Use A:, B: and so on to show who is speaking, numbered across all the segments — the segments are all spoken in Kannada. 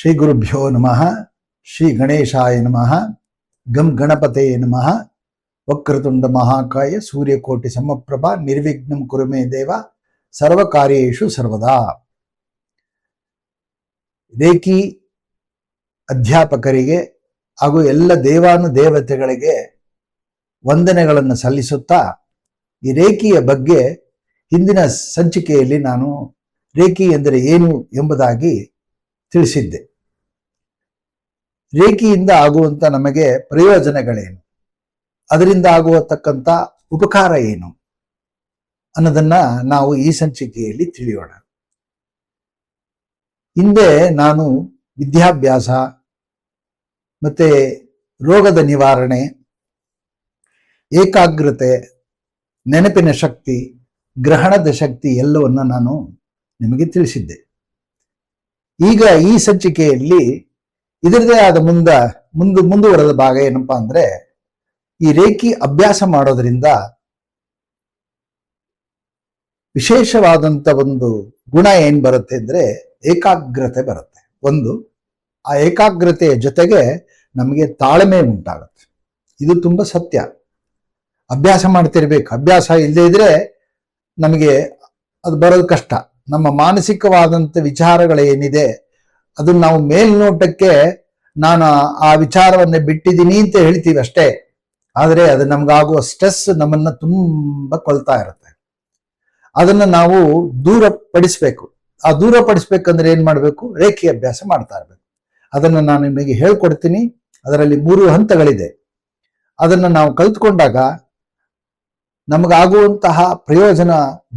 A: ಶ್ರೀ ಗುರುಭ್ಯೋ ನಮಃ. ಶ್ರೀ ಗಣೇಶಾಯ ನಮಃ. ಗಂ ಗಣಪತೆ ನಮಃ. ವಕ್ರತುಂಡ ಮಹಾಕಾಯ ಸೂರ್ಯಕೋಟಿ ಸಮಪ್ರಭಾ ನಿರ್ವಿಘ್ನಂ ಕುರು ಮೇ ದೇವ ಸರ್ವಕಾರ್ಯೇಷು ಸರ್ವದಾ. ರೇಖಿ ಅಧ್ಯಾಪಕರಿಗೆ ಹಾಗೂ ಎಲ್ಲ ದೇವಾನುದೇವತೆಗಳಿಗೆ ವಂದನೆಗಳನ್ನು ಸಲ್ಲಿಸುತ್ತಾ, ಈ ರೇಖಿಯ ಬಗ್ಗೆ ಹಿಂದಿನ ಸಂಚಿಕೆಯಲ್ಲಿ ನಾನು ರೇಖಿ ಎಂದರೆ ಏನು ಎಂಬುದಾಗಿ ತಿಳಿಸಿದ್ದೆ. ರೇಖಿಯಿಂದ ಆಗುವಂತ ನಮಗೆ ಪ್ರಯೋಜನಗಳೇನು, ಅದರಿಂದ ಆಗುವತಕ್ಕಂಥ ಉಪಕಾರ ಏನು ಅನ್ನೋದನ್ನ ನಾವು ಈ ಸಂಚಿಕೆಯಲ್ಲಿ ತಿಳಿಯೋಣ. ಹಿಂದೆ ನಾನು ವಿದ್ಯಾಭ್ಯಾಸ ಮತ್ತೆ ರೋಗದ ನಿವಾರಣೆ, ಏಕಾಗ್ರತೆ, ನೆನಪಿನ ಶಕ್ತಿ, ಗ್ರಹಣದ ಶಕ್ತಿ ಎಲ್ಲವನ್ನ ನಾನು ನಿಮಗೆ ತಿಳಿಸಿದ್ದೆ. ಈಗ ಈ ಸಂಚಿಕೆಯಲ್ಲಿ ಇದರದೇ ಆದ ಮುಂದುವರೆದ ಭಾಗ ಏನಪ್ಪಾ ಅಂದ್ರೆ, ಈ ರೇಖಿ ಅಭ್ಯಾಸ ಮಾಡೋದ್ರಿಂದ ವಿಶೇಷವಾದಂತ ಒಂದು ಗುಣ ಏನ್ ಬರುತ್ತೆ ಅಂದ್ರೆ ಏಕಾಗ್ರತೆ ಬರುತ್ತೆ. ಆ ಏಕಾಗ್ರತೆಯ ಜೊತೆಗೆ ನಮಗೆ ತಾಳ್ಮೆ ಉಂಟಾಗುತ್ತೆ. ಇದು ತುಂಬಾ ಸತ್ಯ. ಅಭ್ಯಾಸ ಮಾಡ್ತಿರ್ಬೇಕು. ಅಭ್ಯಾಸ ಇಲ್ಲದೇ ಇದ್ರೆ ನಮಗೆ ಅದು ಬರೋದು ಕಷ್ಟ. ನಮ್ಮ ಮಾನಸಿಕವಾದಂಥ ವಿಚಾರಗಳೇನಿದೆ ಅದನ್ನ ನಾವು ಮೇಲ್ನೋಟಕ್ಕೆ ನಾನು ಆ ವಿಚಾರವನ್ನ ಬಿಟ್ಟಿದ್ದೀನಿ ಅಂತ ಹೇಳ್ತೀವಿ ಅಷ್ಟೇ. ಆದರೆ ಅದು ನಮ್ಗಾಗುವ ಸ್ಟ್ರೆಸ್ ನಮ್ಮನ್ನ ತುಂಬಾ ಕೊಲ್ತಾ ಇರುತ್ತೆ. ಅದನ್ನ ನಾವು ದೂರಪಡಿಸ್ಬೇಕು. ಆ ದೂರಪಡಿಸ್ಬೇಕಂದ್ರೆ ಏನ್ ಮಾಡ್ಬೇಕು? ರೇಖಿ ಅಭ್ಯಾಸ ಮಾಡ್ತಾ ಇರ್ಬೇಕು. ಅದನ್ನ ನಾನು ನಿಮಗೆ ಹೇಳ್ಕೊಡ್ತೀನಿ. ಅದರಲ್ಲಿ 3 ಹಂತಗಳಿದೆ. ಅದನ್ನ ನಾವು ಕಲ್ತ್ಕೊಂಡಾಗ ನಮಗಾಗುವಂತಹ ಪ್ರಯೋಜನ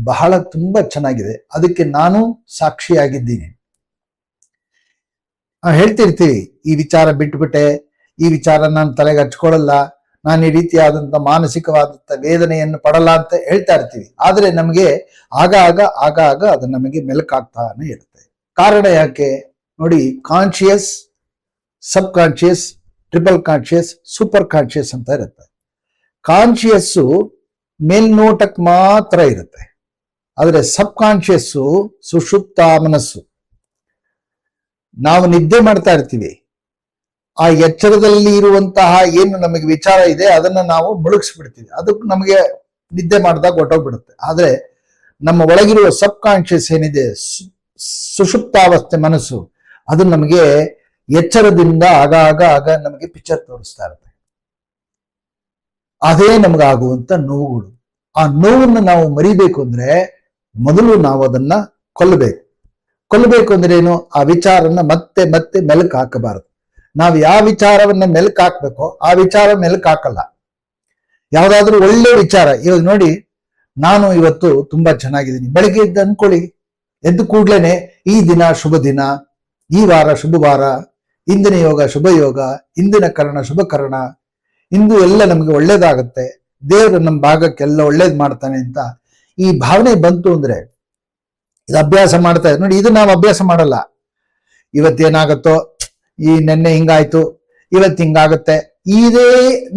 A: ಬಹಳ ತುಂಬಾ ಚೆನ್ನಾಗಿದೆ. ಅದಕ್ಕೆ ನಾನು ಸಾಕ್ಷಿಯಾಗಿದ್ದೀನಿ. ಹೇಳ್ತಿರ್ತೀವಿ, ಈ ವಿಚಾರ ಬಿಟ್ಬಿಟ್ಟೆ, ಈ ವಿಚಾರ ನಾನು ತಲೆಗೆ ಹಚ್ಕೊಳ್ಳಲ್ಲ, ನಾನು ಈ ರೀತಿಯಾದಂಥ ಮಾನಸಿಕವಾದಂಥ ವೇದನೆಯನ್ನು ಪಡಲ್ಲ ಅಂತ ಹೇಳ್ತಾ ಇರ್ತೀವಿ. ಆದರೆ ನಮಗೆ ಆಗಾಗ ಅದು ನಮಗೆ ಮೆಲುಕಾಗ್ತಾನೆ ಇರುತ್ತೆ. ಕಾರಣ ಯಾಕೆ ನೋಡಿ? Conscious, sub conscious, triple conscious, super conscious ಅಂತ ಇರುತ್ತೆ. ಕಾನ್ಶಿಯಸ್ಸು ಮೇಲ್ನೋಟಕ್ಕೆ ಮಾತ್ರ ಇರುತ್ತೆ. ಆದರೆ ಸಬ್ ಕಾನ್ಶಿಯಸ್ಸು ಸುಷುಪ್ತ ಮನಸ್ಸು. ನಾವು ನಿದ್ದೆ ಮಾಡ್ತಾ ಇರ್ತೀವಿ. ಆ ಎಚ್ಚರದಲ್ಲಿ ಇರುವಂತಹ ಏನು ನಮಗೆ ವಿಚಾರ ಇದೆ ಅದನ್ನ ನಾವು ಮುಳುಗಿಸ್ಬಿಡ್ತೀವಿ. ಅದಕ್ಕೆ ನಮಗೆ ನಿದ್ದೆ ಮಾಡಿದಾಗ ಹೊಟ್ಟೋಗ್ಬಿಡುತ್ತೆ. ಆದ್ರೆ ನಮ್ಮ ಒಳಗಿರುವ ಸಬ್ ಕಾನ್ಶಿಯಸ್ ಏನಿದೆ, ಸುಷುಪ್ತಾವಸ್ಥೆ ಮನಸ್ಸು, ಅದು ನಮಗೆ ಎಚ್ಚರದಿಂದ ಆಗ ನಮಗೆ ಪಿಕ್ಚರ್ ತೋರಿಸ್ತಾ ಇರುತ್ತೆ. ಅದೇ ನಮಗಾಗುವಂತ ನೋವುಗಳು. ಆ ನೋವನ್ನು ನಾವು ಮರಿಬೇಕು ಅಂದ್ರೆ ಮೊದಲು ನಾವು ಅದನ್ನ ಕೊಲ್ಲಬೇಕು ಅಂದ್ರೆ ಏನು? ಆ ವಿಚಾರನ ಮತ್ತೆ ಮೆಲುಕು ಹಾಕಬಾರದು. ನಾವು ಯಾವ ವಿಚಾರವನ್ನ ಮೆಲುಕು ಹಾಕ್ಬೇಕೋ ಆ ವಿಚಾರ ಮೆಲುಕು ಹಾಕಲ್ಲ. ಯಾವ್ದಾದ್ರು ಒಳ್ಳೆ ವಿಚಾರ, ಇವಾಗ ನೋಡಿ, ನಾನು ಇವತ್ತು ತುಂಬಾ ಚೆನ್ನಾಗಿದ್ದೀನಿ, ಬೆಳಗ್ಗೆ ಎದ್ದು ಅನ್ಕೊಳ್ಳಿ, ಎದ್ದು ಕೂಡ್ಲೇನೆ ಈ ದಿನ ಶುಭ ದಿನ, ಈ ವಾರ ಶುಭ ವಾರ, ಇಂದಿನ ಯೋಗ ಶುಭ ಯೋಗ, ಇಂದಿನ ಕರ್ಣ ಶುಭ ಕರ್ಣ, ಇಂದು ಎಲ್ಲ ನಮ್ಗೆ ಒಳ್ಳೇದಾಗತ್ತೆ, ದೇವರು ನಮ್ಮ ಭಾಗಕ್ಕೆಲ್ಲ ಒಳ್ಳೇದ್ ಮಾಡ್ತಾನೆ ಅಂತ ಈ ಭಾವನೆ ಬಂತು ಅಂದ್ರೆ ಇದು ಅಭ್ಯಾಸ ಮಾಡ್ತಾ ಇದೆ ನೋಡಿ. ಇದು ನಾವು ಅಭ್ಯಾಸ ಮಾಡಲ್ಲ. ಇವತ್ತೇನಾಗತ್ತೋ, ಈ ನೆನ್ನೆ ಹಿಂಗಾಯ್ತು, ಇವತ್ತು ಹಿಂಗಾಗತ್ತೆ, ಇದೇ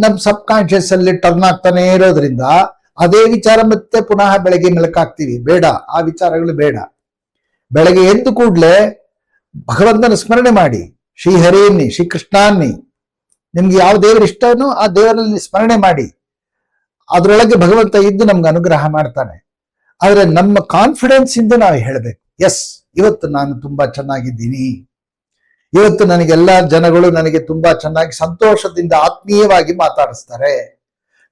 A: ನಮ್ ಸಬ್ ಕಾನ್ಶಿಯಸ್ ಅಲ್ಲಿ ಟರ್ನ್ ಆಗ್ತಾನೆ ಇರೋದ್ರಿಂದ ಅದೇ ವಿಚಾರ ಮತ್ತೆ ಪುನಃ ಬೆಳಗ್ಗೆ ಮೆಲುಕಾಗ್ತೀವಿ. ಬೇಡ, ಆ ವಿಚಾರಗಳು ಬೇಡ. ಬೆಳಗ್ಗೆ ಎದ್ದು ಕೂಡ್ಲೆ ಭಗವಂತನ ಸ್ಮರಣೆ ಮಾಡಿ, ಶ್ರೀಹರಿಯನ್ನಿ, ಶ್ರೀಕೃಷ್ಣಾನ್ನಿ, ನಿಮ್ಗೆ ಯಾವ ದೇವರು ಇಷ್ಟನೋ ಆ ದೇವರಲ್ಲಿ ಸ್ಮರಣೆ ಮಾಡಿ. ಅದರೊಳಗೆ ಭಗವಂತ ಇದ್ದು ನಮ್ಗೆ ಅನುಗ್ರಹ ಮಾಡ್ತಾನೆ. ಆದ್ರೆ ನಮ್ಮ ಕಾನ್ಫಿಡೆನ್ಸ್ ಇಂದ ನಾವು ಹೇಳ್ಬೇಕು, ಎಸ್, ಇವತ್ತು ನಾನು ತುಂಬಾ ಚೆನ್ನಾಗಿದ್ದೀನಿ, ಇವತ್ತು ನನಗೆಲ್ಲ ಜನಗಳು ನನಗೆ ತುಂಬಾ ಚೆನ್ನಾಗಿ ಸಂತೋಷದಿಂದ ಆತ್ಮೀಯವಾಗಿ ಮಾತಾಡಿಸ್ತಾರೆ,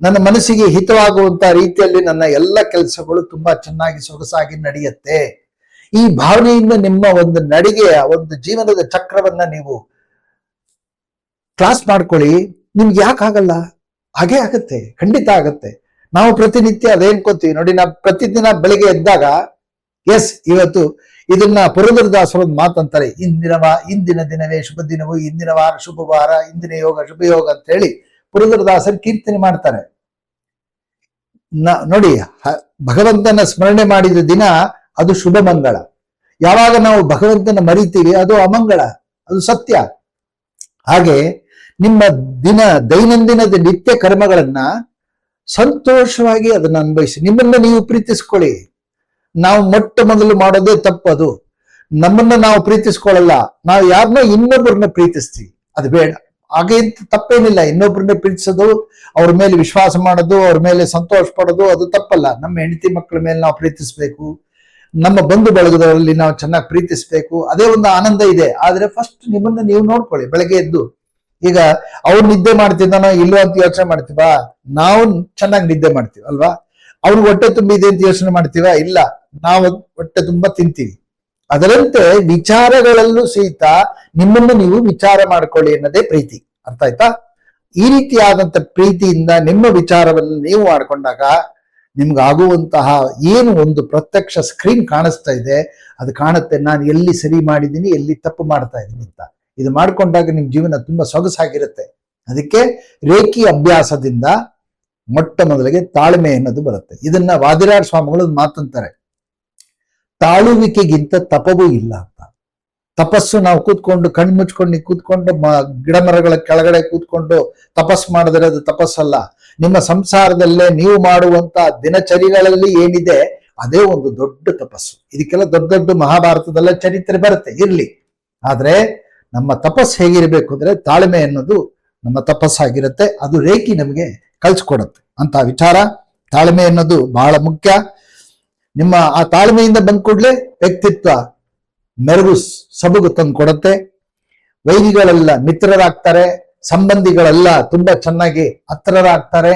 A: ನನ್ನ ಮನಸ್ಸಿಗೆ ಹಿತವಾಗುವಂತ ರೀತಿಯಲ್ಲಿ ನನ್ನ ಎಲ್ಲ ಕೆಲಸಗಳು ತುಂಬಾ ಚೆನ್ನಾಗಿ ಸೊಗಸಾಗಿ ನಡೆಯುತ್ತೆ. ಈ ಭಾವನೆಯಿಂದ ನಿಮ್ಮ ಒಂದು ನಡಿಗೆಯ ಒಂದು ಜೀವನದ ಚಕ್ರವನ್ನ ನೀವು ಕ್ಲಾಸ್ ಮಾಡ್ಕೊಳ್ಳಿ. ನಿಮ್ಗೆ ಯಾಕಾಗಲ್ಲ? ಹಾಗೆ ಆಗತ್ತೆ, ಖಂಡಿತ ಆಗತ್ತೆ. ನಾವು ಪ್ರತಿನಿತ್ಯ ಅದೇನ್ಕೋತೀವಿ ನೋಡಿ. ನಾವು ಪ್ರತಿದಿನ ಬೆಳಿಗ್ಗೆ ಎದ್ದಾಗ, ಎಸ್, ಇವತ್ತು ಇದನ್ನ ಪುರಂದರದಾಸರು ಒಂದು ಮಾತಂತಾರೆ, ಇಂದಿನ ದಿನವೇ ಶುಭ ದಿನವು, ಇಂದಿನ ವಾರ ಶುಭ ವಾರ, ಇಂದಿನ ಯೋಗ ಶುಭ ಯೋಗ ಅಂತ ಹೇಳಿ ಪುರಂದರದಾಸರು ಕೀರ್ತನೆ ಮಾಡ್ತಾರೆ. ನೋಡಿ, ಭಗವಂತನ ಸ್ಮರಣೆ ಮಾಡಿದ ದಿನ ಅದು ಶುಭ ಮಂಗಳ. ಯಾವಾಗ ನಾವು ಭಗವಂತನ ಮರಿತೀವಿ ಅದು ಅಮಂಗಳ, ಅದು ಸತ್ಯ. ಹಾಗೆ ನಿಮ್ಮ ದೈನಂದಿನದ ನಿತ್ಯ ಕರ್ಮಗಳನ್ನ ಸಂತೋಷವಾಗಿ ಅದನ್ನ ಅನ್ಭವಿಸಿ, ನಿಮ್ಮನ್ನ ನೀವು ಪ್ರೀತಿಸ್ಕೊಳ್ಳಿ. ನಾವು ಮೊಟ್ಟ ಮೊದಲು ಮಾಡೋದೇ ತಪ್ಪದು. ನಮ್ಮನ್ನ ನಾವು ಪ್ರೀತಿಸ್ಕೊಳ್ಳಲ್ಲ, ನಾವು ಯಾರನ್ನೋ ಇನ್ನೊಬ್ಬರನ್ನ ಪ್ರೀತಿಸ್ತೀವಿ. ಅದು ಬೇಡ. ಹಾಗೆ ತಪ್ಪೇನಿಲ್ಲ, ಇನ್ನೊಬ್ಬರನ್ನ ಪ್ರೀತಿಸೋದು, ಅವ್ರ ಮೇಲೆ ವಿಶ್ವಾಸ ಮಾಡೋದು, ಅವ್ರ ಮೇಲೆ ಸಂತೋಷ ಪಡೋದು, ಅದು ತಪ್ಪಲ್ಲ. ನಮ್ಮ ಹೆಂಡತಿ ಮಕ್ಕಳ ಮೇಲೆ ನಾವು ಪ್ರೀತಿಸ್ಬೇಕು, ನಮ್ಮ ಬಂಧು ಬಳಗದಲ್ಲಿ ನಾವು ಚೆನ್ನಾಗಿ ಪ್ರೀತಿಸ್ಬೇಕು, ಅದೇ ಒಂದು ಆನಂದ ಇದೆ. ಆದ್ರೆ ಫಸ್ಟ್ ನಿಮ್ಮನ್ನ ನೀವು ನೋಡ್ಕೊಳ್ಳಿ. ಬೆಳಗ್ಗೆ ಎದ್ದು ಈಗ ಅವ್ರು ನಿದ್ದೆ ಮಾಡ್ತಿದ್ದಾನೋ ಇಲ್ವೋ ಅಂತ ಯೋಚನೆ ಮಾಡ್ತೀವ? ನಾವು ಚೆನ್ನಾಗಿ ನಿದ್ದೆ ಮಾಡ್ತೀವಿ ಅಲ್ವಾ? ಅವ್ರಿಗೆ ಹೊಟ್ಟೆ ತುಂಬಿದೆ ಅಂತ ಯೋಚನೆ ಮಾಡ್ತೀವ? ಇಲ್ಲ, ನಾವು ಹೊಟ್ಟೆ ತುಂಬಾ ತಿಂತೀವಿ. ಅದರಂತೆ ವಿಚಾರಗಳಲ್ಲೂ ಸಹಿತ ನಿಮ್ಮನ್ನು ನೀವು ವಿಚಾರ ಮಾಡ್ಕೊಳ್ಳಿ ಅನ್ನೋದೇ ಪ್ರೀತಿ. ಅರ್ಥ ಆಯ್ತಾ? ಈ ರೀತಿಯಾದಂತ ಪ್ರೀತಿಯಿಂದ ನಿಮ್ಮ ವಿಚಾರವನ್ನು ನೀವು ಮಾಡ್ಕೊಂಡಾಗ ನಿಮ್ಗಾಗುವಂತಹ ಏನು ಒಂದು ಪ್ರತ್ಯಕ್ಷ ಸ್ಕ್ರೀನ್ ಕಾಣಿಸ್ತಾ ಇದೆ, ಅದು ಕಾಣುತ್ತೆ ನಾನು ಎಲ್ಲಿ ಸರಿ ಮಾಡಿದ್ದೀನಿ, ಎಲ್ಲಿ ತಪ್ಪು ಮಾಡ್ತಾ ಇದ್ದೀನಿ ಅಂತ. ಇದು ಮಾಡ್ಕೊಂಡಾಗ ನಿಮ್ ಜೀವನ ತುಂಬಾ ಸೊಗಸಾಗಿರುತ್ತೆ. ಅದಕ್ಕೆ ರೇಖಿ ಅಭ್ಯಾಸದಿಂದ ಮೊಟ್ಟ ಮೊದಲಿಗೆ ತಾಳ್ಮೆ ಅನ್ನೋದು ಬರುತ್ತೆ. ಇದನ್ನ ವಾದಿರಾಜ ಸ್ವಾಮಿಗಳು ಮಾತಂತಾರೆ, ತಾಳುವಿಕೆಗಿಂತ ತಪವೂ ಇಲ್ಲ ಅಂತ. ತಪಸ್ಸು ನಾವು ಕೂತ್ಕೊಂಡು ಕಣ್ಣು ಮುಚ್ಕೊಂಡು ಕೂತ್ಕೊಂಡು ಗಿಡ ಮರಗಳ ಕೆಳಗಡೆ ಕೂತ್ಕೊಂಡು ತಪಸ್ಸು ಮಾಡಿದ್ರೆ ಅದು ತಪಸ್ಸಲ್ಲ. ನಿಮ್ಮ ಸಂಸಾರದಲ್ಲೇ ನೀವು ಮಾಡುವಂತ ದಿನಚರಿಗಳಲ್ಲಿ ಏನಿದೆ ಅದೇ ಒಂದು ದೊಡ್ಡ ತಪಸ್ಸು. ಇದಕ್ಕೆಲ್ಲ ದೊಡ್ಡ ದೊಡ್ಡ ಮಹಾಭಾರತದಲ್ಲ ಚರಿತ್ರೆ ಬರುತ್ತೆ, ಇರ್ಲಿ. ಆದ್ರೆ ನಮ್ಮ ತಪಸ್ಸು ಹೇಗಿರ್ಬೇಕು ಅಂದ್ರೆ ತಾಳ್ಮೆ ಅನ್ನೋದು ನಮ್ಮ ತಪಸ್ಸಾಗಿರುತ್ತೆ. ಅದು ರೇಖಿ ನಮಗೆ ಕಲ್ಸ್ಕೊಡುತ್ತೆ ಅಂತ ವಿಚಾರ. ತಾಳ್ಮೆ ಅನ್ನೋದು ಬಹಳ ಮುಖ್ಯ. ನಿಮ್ಮ ಆ ತಾಳ್ಮೆಯಿಂದ ಬಂದ ಕೂಡಲೇ ವ್ಯಕ್ತಿತ್ವ ಮೆರುಗು ಸಬಗು ತಂದು ಕೊಡುತ್ತೆ. ವೈರಿಗಳೆಲ್ಲ ಮಿತ್ರರಾಗ್ತಾರೆ, ಸಂಬಂಧಿಗಳೆಲ್ಲ ತುಂಬಾ ಚೆನ್ನಾಗಿ ಹತ್ತಿರರಾಗ್ತಾರೆ.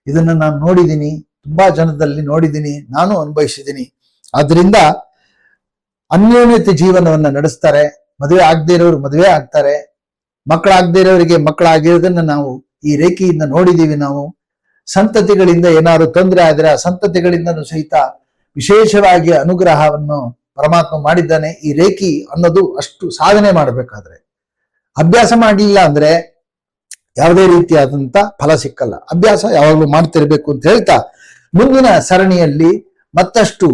A: ಇದನ್ನ ನಾನು ನೋಡಿದ್ದೀನಿ, ತುಂಬಾ ಜನದಲ್ಲಿ ನೋಡಿದ್ದೀನಿ, ನಾನು ಅನುಭವಿಸಿದ್ದೀನಿ. ಆದ್ರಿಂದ ಅನ್ಯೋನ್ಯತೆ ಜೀವನವನ್ನ ನಡೆಸ್ತಾರೆ. ಮದುವೆ ಆಗದೇ ಇರೋರು ಮದುವೆ ಆಗ್ತಾರೆ, ಮಕ್ಕಳಾಗದೇ ಇರೋರಿಗೆ ಮಕ್ಕಳಾಗಿರೋದನ್ನ ನಾವು ಈ ರೇಖೆಯಿಂದ ನೋಡಿದೀವಿ. ನಾವು ಸಂತತಿಗಳಿಂದ ಏನಾದ್ರು ತೊಂದರೆ ಆದ್ರೆ ಆ ಸಂತತಿಗಳಿಂದನೂ ಸಹಿತ ವಿಶೇಷವಾಗಿ ಅನುಗ್ರಹವನ್ನು ಪರಮಾತ್ಮ ಮಾಡಿದ್ದಾನೆ. ಈ ರೇಖಿ ಅನ್ನೋದು ಅಷ್ಟು ಸಾಧನೆ ಮಾಡಬೇಕಾದ್ರೆ ಅಭ್ಯಾಸ ಮಾಡಲಿಲ್ಲ ಅಂದ್ರೆ ಯಾವುದೇ ರೀತಿಯಾದಂತ ಫಲ ಸಿಕ್ಕಲ್ಲ. ಅಭ್ಯಾಸ ಯಾವಾಗಲೂ ಮಾಡ್ತಿರ್ಬೇಕು ಅಂತ ಹೇಳ್ತಾ ಮುಂದಿನ ಸರಣಿಯಲ್ಲಿ ಮತ್ತಷ್ಟು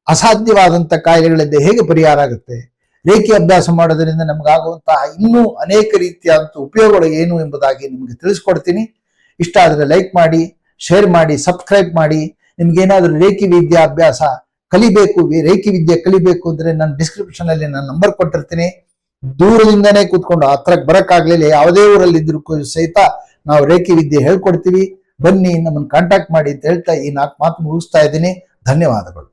A: ಅಸಾಧ್ಯವಾದಂತ ಕಾಯಿಲೆಗಳಿಂದ ಹೇಗೆ ಪರಿಹಾರ ಆಗುತ್ತೆ, ರೇಖಿ ಅಭ್ಯಾಸ ಮಾಡೋದ್ರಿಂದ ನಮಗಾಗುವಂತಹ ಇನ್ನೂ ಅನೇಕ ರೀತಿಯಾದಂಥ ಉಪಯೋಗಗಳು ಏನು ಎಂಬುದಾಗಿ ನಿಮಗೆ ತಿಳಿಸ್ಕೊಡ್ತೀನಿ. ಇಷ್ಟ ಆದ್ರೆ ಲೈಕ್ ಮಾಡಿ, ಶೇರ್ ಮಾಡಿ, ಸಬ್ಸ್ಕ್ರೈಬ್ ಮಾಡಿ. ನಿಮ್ಗೇನಾದ್ರೂ ರೇಖಿ ವಿದ್ಯಾಭ್ಯಾಸ ಕಲಿಬೇಕು, ರೇಖಿ ವಿದ್ಯೆ ಕಲಿಬೇಕು ಅಂದ್ರೆ ನಾನು ಡಿಸ್ಕ್ರಿಪ್ಷನ್ ಅಲ್ಲಿ ನಾನು ನಂಬರ್ ಕೊಟ್ಟಿರ್ತೀನಿ. ದೂರದಿಂದನೇ ಕೂತ್ಕೊಂಡು ಹತ್ರಕ್ಕೆ ಬರಕ್ಕಾಗ್ಲಿಲ್ಲ, ಯಾವುದೇ ಊರಲ್ಲಿ ಇದ್ರು ಸಹಿತ ನಾವು ರೇಖಿ ವಿದ್ಯೆ ಹೇಳ್ಕೊಡ್ತೀವಿ. ಬನ್ನಿ, ನಮ್ಮನ್ನು ಕಾಂಟ್ಯಾಕ್ಟ್ ಮಾಡಿ ಅಂತ ಹೇಳ್ತಾ ಈ 4 ಮಾತು ಮುಗಿಸ್ತಾ ಇದ್ದೀನಿ. ಧನ್ಯವಾದಗಳು.